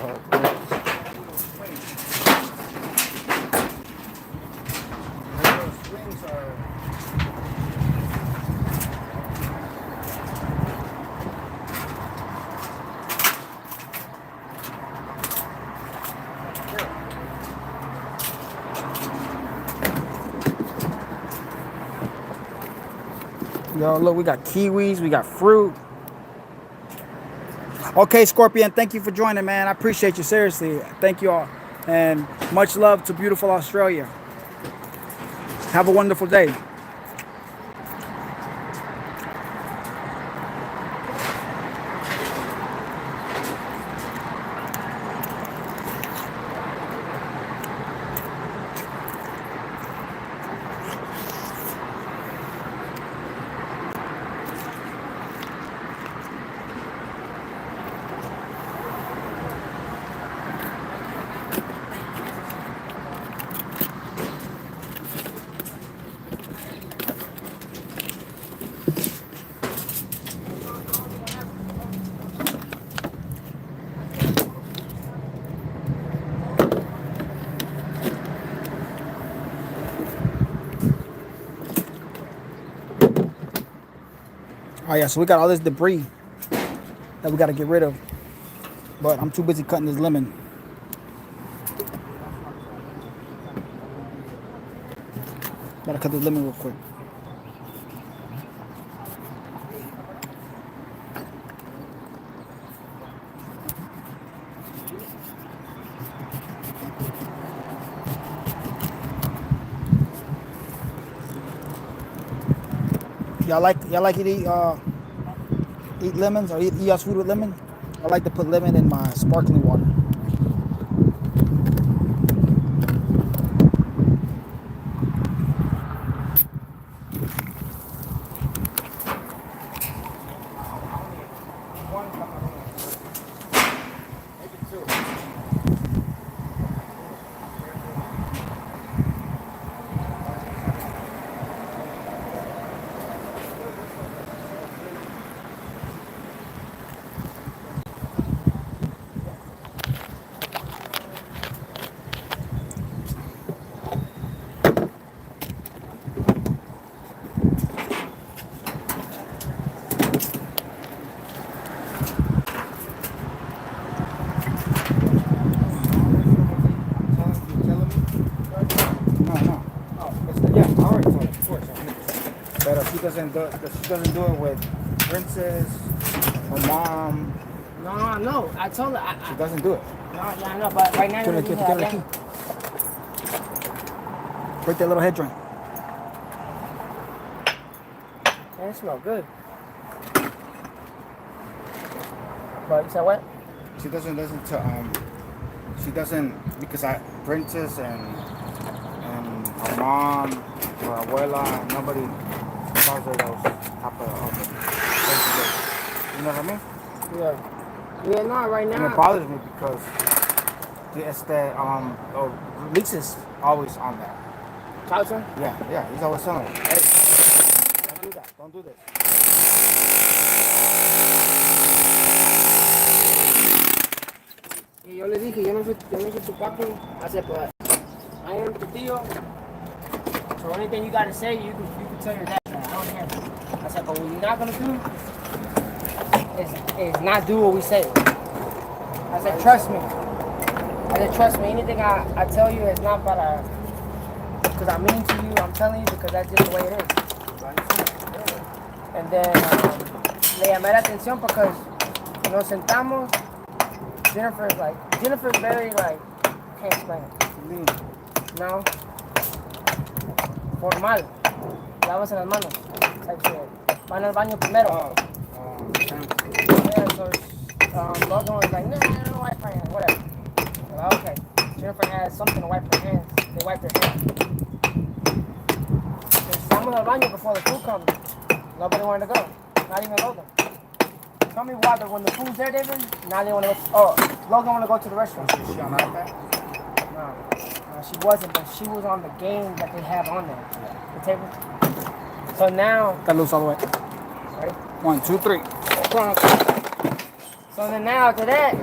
Yo, look, we got kiwis, we got fruit. Okay, Scorpion, thank you for joining, man. I appreciate you, seriously. Thank you all. And much love to beautiful Australia. Have a wonderful day. Oh yeah, so we got all this debris that we got to get rid of. But I'm too busy cutting this lemon. Gotta cut this lemon real quick. Y'all like to eat lemons or eat y'all's food with lemon? I like to put lemon in my sparkling water. No. Yeah, I already told her, of course. But she doesn't do it with Princess, her mom. No. I told her. She doesn't do it. No, yeah, I know. But right now, Give her the key. Break that little head joint. Man, it smells good. But you said what? She doesn't listen to She doesn't because Princess and her mom, her abuela, nobody calls her those type of things. You know what I mean? Yeah, no, right now. And it bothers me because it's Lisa's always on that. Carlton? Yeah, he's always telling her, hey, don't do that, don't do this. Y yo le dije, yo no soy tu papi. I said, but I am the tío. So anything you gotta say, you can tell your dad that. I don't care. I said, but what you're not gonna do is not do what we say. I said, trust me. Anything I tell you is not because I'm mean to you. I'm telling you because that's just the way it is. And then le llamé la atención because nos sentamos. Jennifer's very can't explain it. No. Formal. Lávase las manos. Type shit. Van al baño primero. Yeah, so Logan was like, no, wipe her hands, whatever. Like, okay. Jennifer has something to wipe her hands. They wipe their hands. Estamos al baño before the food comes. Nobody wanted to go. Not even Logan. Tell me why, but when the food's there, David, now they want to go. Logan want to go to the restaurant. Was she on iPad? No, she wasn't, but she was on the game that they have on there. The table. So now. Got loose all the way. Ready? 1, 2, 3. So then now after that,